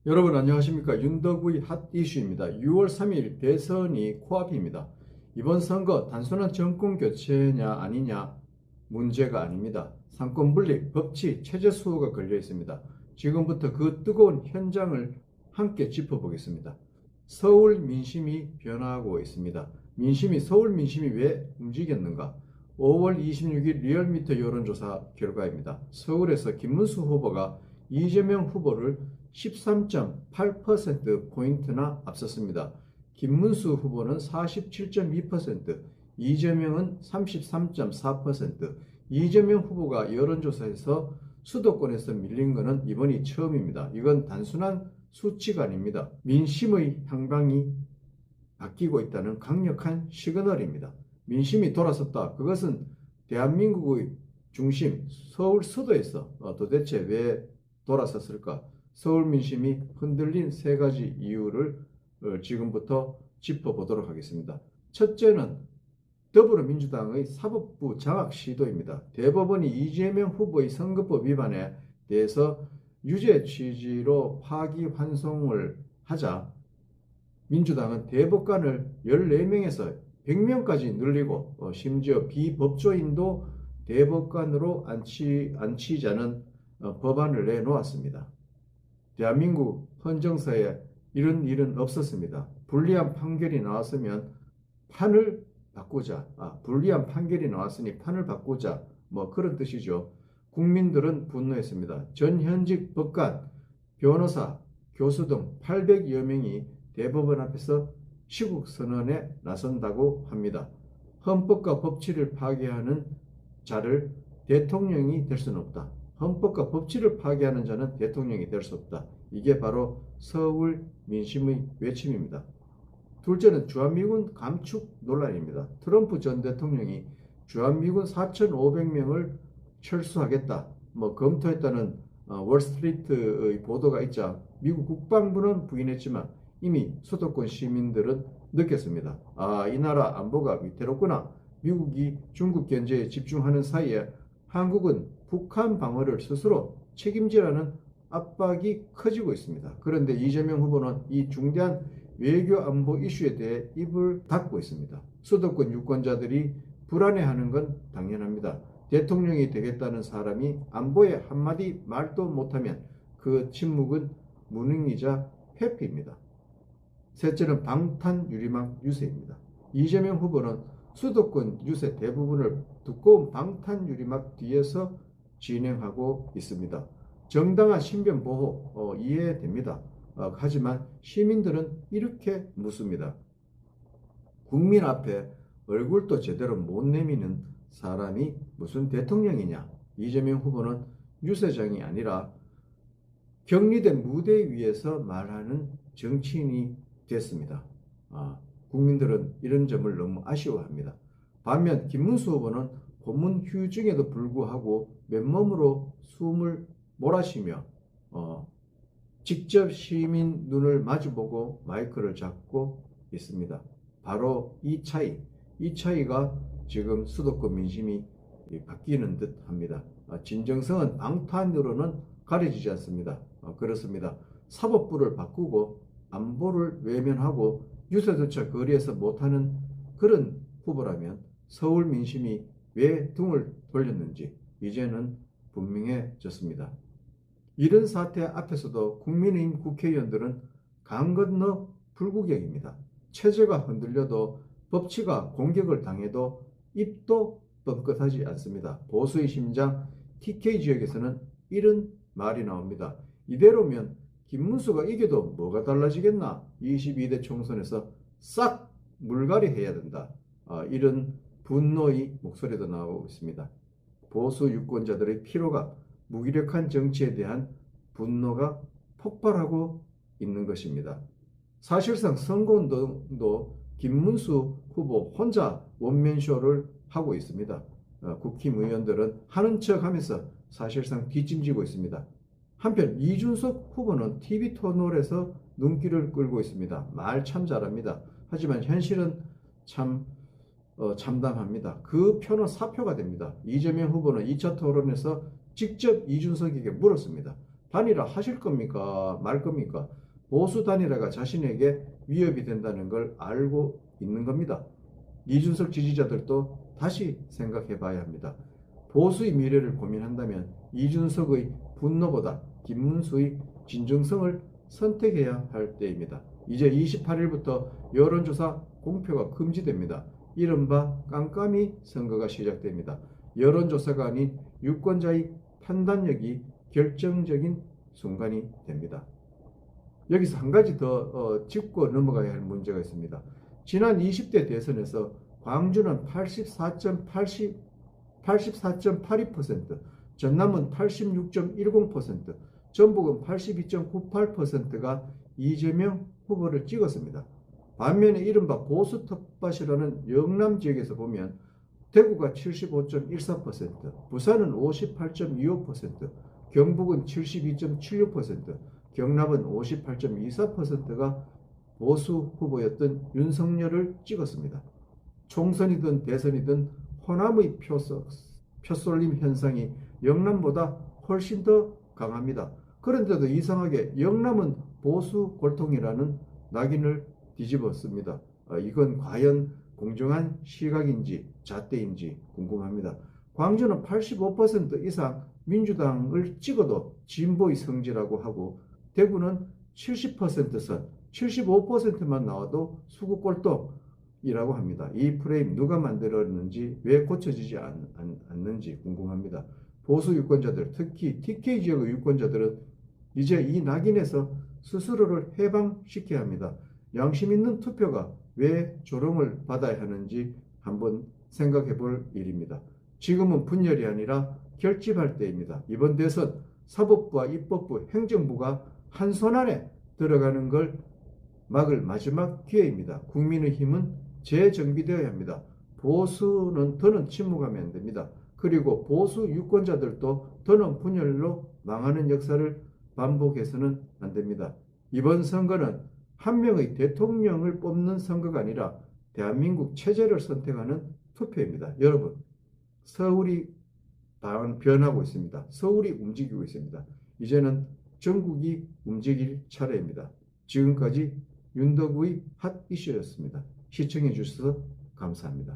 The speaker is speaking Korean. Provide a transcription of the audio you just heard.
여러분 안녕하십니까. 윤덕의 핫 이슈입니다. 6월 3일 대선이 코앞입니다. 이번 선거 단순한 정권 교체냐 아니냐 문제가 아닙니다. 상권 분립, 법치, 체제 수호가 걸려 있습니다. 지금부터 그 뜨거운 현장을 함께 짚어보겠습니다. 서울 민심이 변화하고 있습니다. 서울 민심이 왜 움직였는가? 5월 26일 리얼미터 여론조사 결과입니다. 서울에서 김문수 후보가 이재명 후보를 13.8%포인트나 앞섰습니다. 김문수 후보는 47.2%, 이재명은 33.4%, 이재명 후보가 여론조사에서 수도권에서 밀린 것은 이번이 처음입니다. 이건 단순한 수치가 아닙니다. 민심의 향방이 바뀌고 있다는 강력한 시그널입니다. 민심이 돌아섰다. 그것은 대한민국의 중심, 서울 수도에서 도대체 왜 돌아섰을까? 서울 민심이 흔들린 세 가지 이유를 지금부터 짚어보도록 하겠습니다. 첫째는 더불어민주당의 사법부 장악 시도입니다. 대법원이 이재명 후보의 선거법 위반에 대해서 유죄 취지로 파기환송을 하자 민주당은 대법관을 14명에서 100명까지 늘리고 심지어 비법조인도 대법관으로 앉히자는 법안을 내놓았습니다. 대한민국 헌정사에 이런 일은 없었습니다. 불리한 판결이 나왔으면 판을 바꾸자. 불리한 판결이 나왔으니 판을 바꾸자. 뭐 그런 뜻이죠. 국민들은 분노했습니다. 전현직 법관, 변호사, 교수 등 800여 명이 대법원 앞에서 시국선언에 나선다고 합니다. 헌법과 법치를 파괴하는 자를 대통령이 될 수는 없다. 헌법과 법치를 파괴하는 자는 대통령이 될 수 없다. 이게 바로 서울 민심의 외침입니다. 둘째는 주한미군 감축 논란입니다. 트럼프 전 대통령이 주한미군 4,500명을 철수하겠다, 검토했다는 월스트리트의 보도가 있자 미국 국방부는 부인했지만 이미 수도권 시민들은 느꼈습니다. 이 나라 안보가 위태롭구나. 미국이 중국 견제에 집중하는 사이에 한국은 북한 방어를 스스로 책임지라는 압박이 커지고 있습니다. 그런데 이재명 후보는 이 중대한 외교 안보 이슈에 대해 입을 닫고 있습니다. 수도권 유권자들이 불안해하는 건 당연합니다. 대통령이 되겠다는 사람이 안보에 한마디 말도 못하면 그 침묵은 무능이자 회피입니다. 셋째는 방탄 유리막 유세입니다. 이재명 후보는 수도권 유세 대부분을 두꺼운 방탄 유리막 뒤에서 진행하고 있습니다. 정당한 신변 보호 이해됩니다. 하지만 시민들은 이렇게 묻습니다. 국민 앞에 얼굴도 제대로 못 내미는 사람이 무슨 대통령이냐? 이재명 후보는 유세장이 아니라 격리된 무대 위에서 말하는 정치인이 됐습니다. 국민들은 이런 점을 너무 아쉬워합니다. 반면 김문수 후보는 고문 휴중에도 불구하고 맨몸으로 숨을 몰아쉬며 직접 시민 눈을 마주보고 마이크를 잡고 있습니다. 바로 이 차이가 지금 수도권 민심이 바뀌는 듯 합니다. 진정성은 방탄으로는 가려지지 않습니다. 그렇습니다. 사법부를 바꾸고 안보를 외면하고 유세조차 거리에서 못하는 그런 후보라면 서울 민심이 왜 등을 돌렸는지 이제는 분명해졌습니다. 이런 사태 앞에서도 국민의힘 국회의원들은 강 건너 불구경입니다. 체제가 흔들려도 법치가 공격을 당해도 입도 뻥끗하지 않습니다. 보수의 심장 TK 지역에서는 이런 말이 나옵니다. 이대로면 김문수가 이겨도 뭐가 달라지겠나? 22대 총선에서 싹 물갈이 해야 된다. 이런 분노의 목소리도 나오고 있습니다. 보수 유권자들의 피로가 무기력한 정치에 대한 분노가 폭발하고 있는 것입니다. 사실상 선거운동도 김문수 후보 혼자 원맨쇼를 하고 있습니다. 국힘의원들은 하는 척하면서 사실상 뒷짐지고 있습니다. 한편 이준석 후보는 TV 토론에서 눈길을 끌고 있습니다. 말 참 잘합니다. 하지만 현실은 참 참담합니다. 그 표는 사표가 됩니다. 이재명 후보는 2차 토론에서 직접 이준석에게 물었습니다. 단일화 하실 겁니까? 말 겁니까? 보수 단일화가 자신에게 위협이 된다는 걸 알고 있는 겁니다. 이준석 지지자들도 다시 생각해 봐야 합니다. 보수의 미래를 고민한다면 이준석의 분노보다 김문수의 진정성을 선택해야 할 때입니다. 이제 28일부터 여론조사 공표가 금지됩니다. 이른바 깜깜이 선거가 시작됩니다. 여론조사가 아닌 유권자의 판단력이 결정적인 순간이 됩니다. 여기서 한 가지 더 짚고 넘어가야 할 문제가 있습니다. 지난 20대 대선에서 광주는 84.82%, 전남은 86.10%, 전북은 82.98%가 이재명 후보를 찍었습니다. 반면에 이른바 보수 텃밭이라는 영남 지역에서 보면 대구가 75.14%, 부산은 58.25%, 경북은 72.76%, 경남은 58.24%가 보수 후보였던 윤석열을 찍었습니다. 총선이든 대선이든 호남의 표쏠림 현상이 영남보다 훨씬 더 강합니다. 그런데도 이상하게 영남은 보수 골통이라는 낙인을 뒤집었습니다. 이건 과연 공정한 시각인지 잣대인지 궁금합니다. 광주는 85% 이상 민주당을 찍어도 진보의 성지라고 하고 대구는 70%선 75%만 나와도 수구골동이라고 합니다. 이 프레임 누가 만들었는지 왜 고쳐지지 않는지 궁금합니다. 보수 유권자들 특히 TK 지역의 유권자들은 이제 이 낙인에서 스스로를 해방시켜야 합니다. 양심 있는 투표가 왜 조롱을 받아야 하는지 한번 생각해 볼 일입니다. 지금은 분열이 아니라 결집할 때입니다. 이번 대선 사법부와 입법부, 행정부가 한 손 안에 들어가는 걸 막을 마지막 기회입니다. 국민의힘은 재정비되어야 합니다. 보수는 더는 침묵하면 안 됩니다. 그리고 보수 유권자들도 더는 분열로 망하는 역사를 반복해서는 안 됩니다. 이번 선거는 한 명의 대통령을 뽑는 선거가 아니라 대한민국 체제를 선택하는 투표입니다. 여러분, 서울이 변하고 있습니다. 서울이 움직이고 있습니다. 이제는 전국이 움직일 차례입니다. 지금까지 윤덕우의 핫 이슈였습니다. 시청해 주셔서 감사합니다.